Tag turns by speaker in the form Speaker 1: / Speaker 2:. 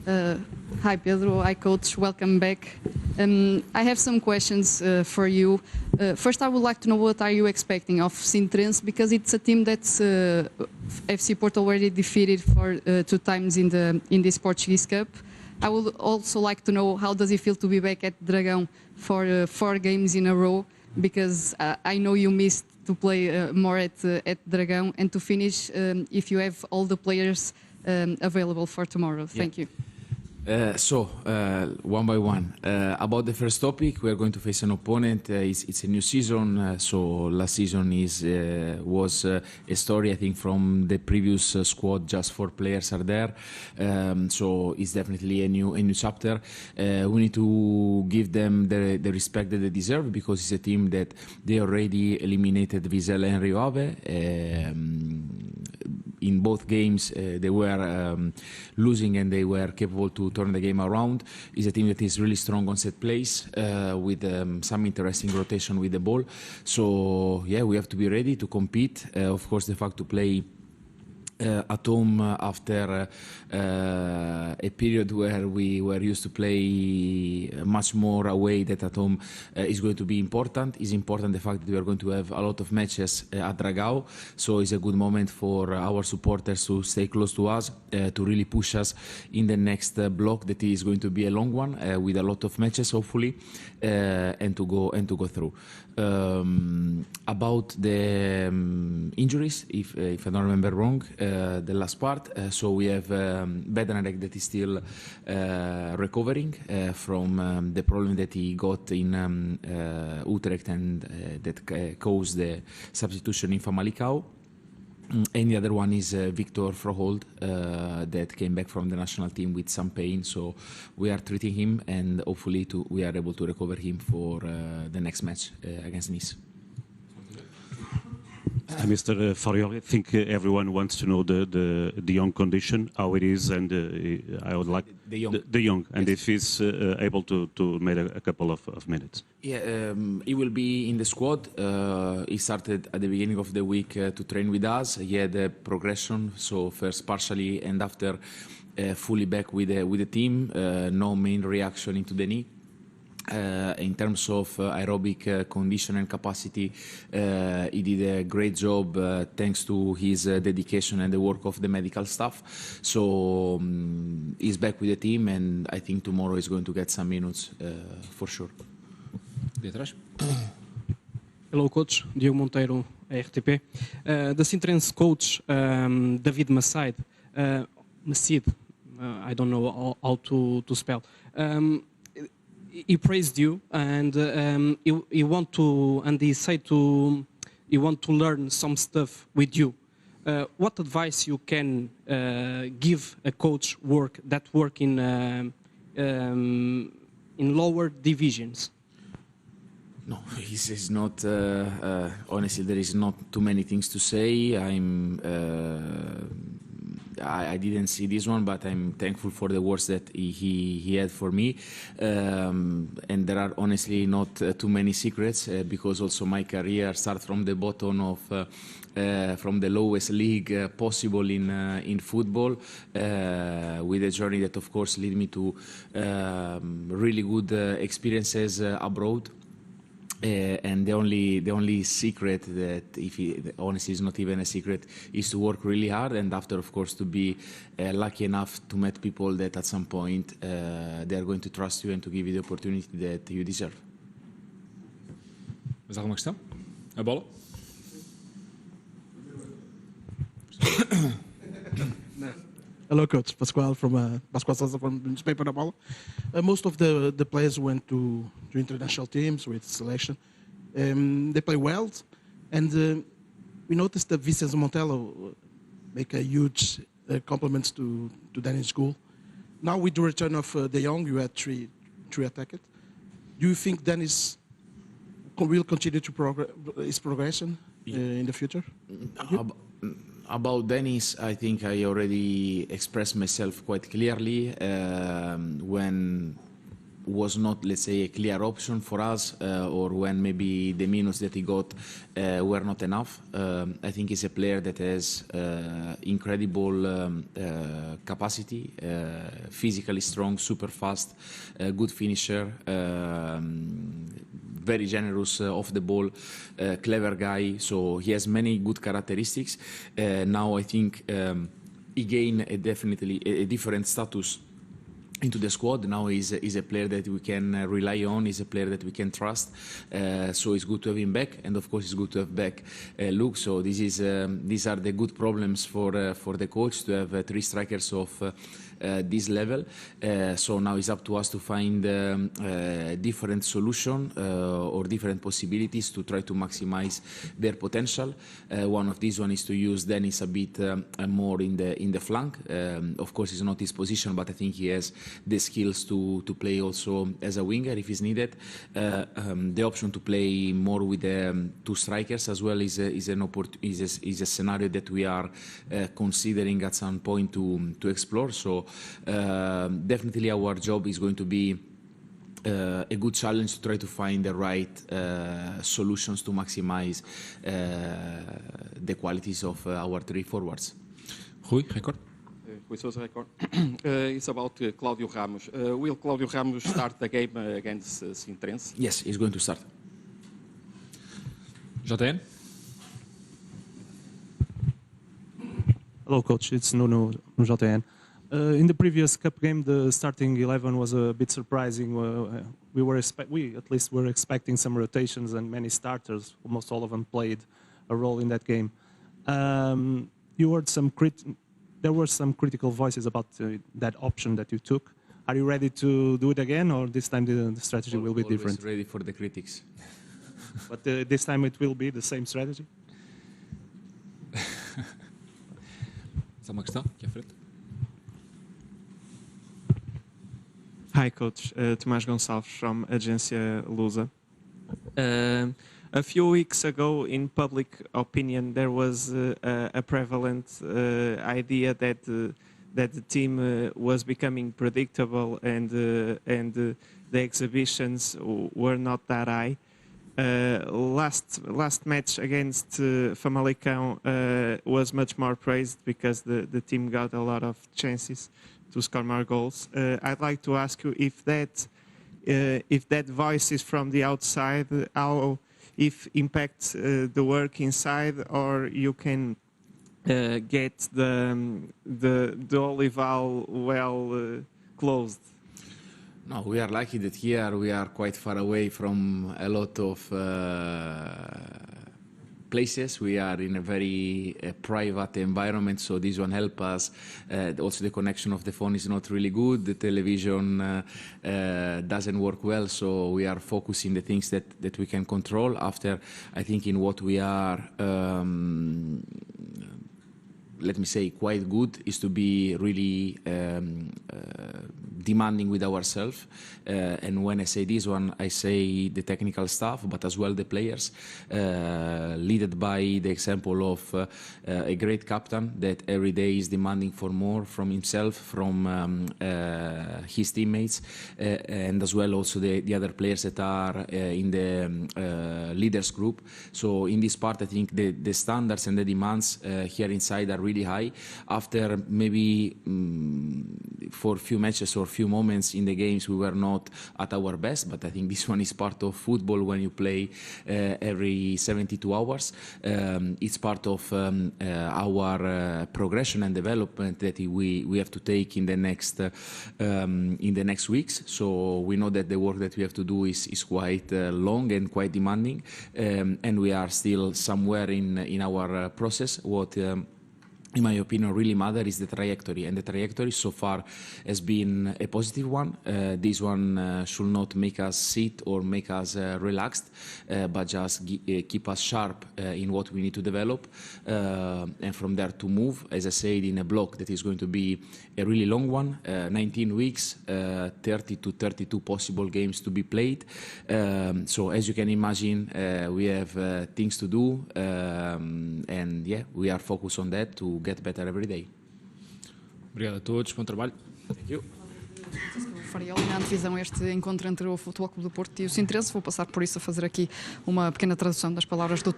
Speaker 1: Hi Pedro, hi coach, welcome back. I have some questions for you. First, I would like to know what are you expecting of Sintrense, because it's a team that's FC Porto already defeated for 2 times in this Portuguese Cup. I would also like to know how does it feel to be back at Dragão for 4 games in a row, because I know you missed to play more at Dragão, and to finish if you have all the players available for tomorrow. Thank you.
Speaker 2: One by one. About the first topic, we are going to face an opponent. It's a new season, so last season was a story, I think, from the previous squad. Just 4 players are there, so it's definitely a new chapter. We need to give them the respect that they deserve, because it's a team that they already eliminated Vizela and Rio Ave. In both games, they were losing, and they were capable to turn the game around. It's a team that is really strong on set plays, with some interesting rotation with the ball. So yeah, we have to be ready to compete. Of course, the fact to play at home after a period where we were used to play much more away than at home is going to be important. It's important the fact that we are going to have a lot of matches at Dragão, so it's a good moment for our supporters to stay close to us, to really push us in the next block that is going to be a long one, with a lot of matches hopefully, and to go through. About the injuries, if I don't remember wrong, the last part, so we have Bednarek that is still recovering from the problem that he got in Utrecht, and that caused the substitution in Famalicão. And the other one is Victor Frohold, that came back from the national team with some pain, so we are treating him, and hopefully we are able to recover him for the next match against Nice.
Speaker 3: Mr. Farioli, I think everyone wants to know the young condition, how it is, and I would like the young, and yes, if he's able to make a couple of minutes.
Speaker 2: Yeah, he will be in the squad. He started at the beginning of the week to train with us. He had a progression, so first partially and after fully back with the team. No main reaction into the knee. In terms of aerobic condition and capacity, he did a great job thanks to his dedication and the work of the medical staff. So he's back with the team, and I think tomorrow he's going to get some minutes for sure.
Speaker 4: Hello, coach. Diogo Monteiro, RTP. The Sintrense coach, David Macide, I don't know how to spell. He praised you, and he want to, and he said he want to learn some stuff with you. What advice you can give a coach work in lower divisions?
Speaker 2: No, it's not. Honestly, there is not too many things to say. I didn't see this one, but I'm thankful for the words that he had for me. And there are honestly not too many secrets, because also my career starts from the bottom of, from the lowest league possible in football, with a journey that of course led me to really good experiences abroad. And the only secret that, honestly is not even a secret, is to work really hard, and after, of course, to be lucky enough to meet people that at some point they are going to trust you and to give you the opportunity that you deserve.
Speaker 5: Mais alguma questão? A bola?
Speaker 6: Hello, Coach. Pascual Sousa from newspaper da Bola. Most of the players went to international teams with selection. They play well, and we noticed that Vicenzo Montella make a huge compliments to Danish school. Now with the return of De Jong, you had three attackers. Do you think Dennis will continue to his progression in the future?
Speaker 2: About Dennis, I think I already expressed myself quite clearly when was not, let's say, a clear option for us, or when maybe the minutes that he got were not enough. I think he's a player that has incredible capacity, physically strong, super fast, good finisher, very generous off the ball, clever guy. So he has many good characteristics. Now I think he gained definitely a different status into the squad. Now he's a player that we can rely on. He's a player that we can trust. So it's good to have him back, and of course it's good to have back Luke. So these are the good problems for the coach, to have 3 strikers of this level. So now it's up to us to find different solution or different possibilities to try to maximize their potential. One of these is to use Dennis a bit more in the flank. Of course, it's not his position, but I think he has the skills to play also as a winger if is needed. The option to play more with 2 strikers as well is a scenario that we are considering at some point to explore. So definitely our job is going to be a good challenge to try to find the right solutions to maximize the qualities of our 3 forwards.
Speaker 5: Rui, record.
Speaker 7: Rui Sousa, record. It's about Claudio Ramos. Will Claudio Ramos start the game against Sintrense?
Speaker 2: Yes, he's going to start.
Speaker 5: JN.
Speaker 8: Hello, coach. It's Nuno from JN. In the previous cup game, the starting 11 was a bit surprising. We at least were expecting some rotations and many starters. Almost all of them played a role in that game. You heard there were some critical voices about that option that you took. Are you ready to do it again, or this time the strategy will be different?
Speaker 2: Ready for the critics.
Speaker 8: But this time it will be the same strategy?
Speaker 5: Só uma questão aqui à frente.
Speaker 9: Hi, Coach. Tomás Gonçalves from Agência Lusa. A few weeks ago, in public opinion, there was a prevalent idea that the team was becoming predictable and the exhibitions were not that high. Last match against Famalicão was much more praised because the team got a lot of chances to score more goals. I'd like to ask you if that voice is from the outside, how if impacts the work inside, or you can get the Olival well closed.
Speaker 2: No, we are lucky that here we are quite far away from a lot of places. We are in a very private environment, so this one helps us. Also, the connection of the phone is not really good. The television doesn't work well, so we are focusing the things that we can control. After, I think in what we are, let me say, quite good is to be really demanding with ourselves. And when I say this one, I say the technical staff, but as well the players, led by the example of a great captain that every day is demanding for more from himself, from his teammates, and as well also the other players that are in the leaders group. So in this part, I think the standards and the demands here inside are really high. After maybe for a few matches or a few moments in the games we were not at our best, but I think this one is part of football when you play every 72 hours. It's part of our progression and development that we have to take in the next weeks. So we know that the work that we have to do is quite long and quite demanding, and we are still somewhere in our process. What in my opinion really matters is the trajectory, and the trajectory so far has been a positive one. This one should not make us sit or make us relaxed, but just keep us sharp in what we need to develop, and from there to move, as I said, in a block that is going to be a really long one, 19 weeks, 30 to 32 possible games to be played. So as you can imagine, we have things to do, and yeah, we are focused on that to get better every day.
Speaker 5: Obrigado a todos, bom trabalho.
Speaker 2: Thank you.
Speaker 1: Fariola, na Antevisão, este encontro entre o Futebol Clube do Porto e o Sintrense. Vou passar por isso a fazer aqui uma pequena tradução das palavras do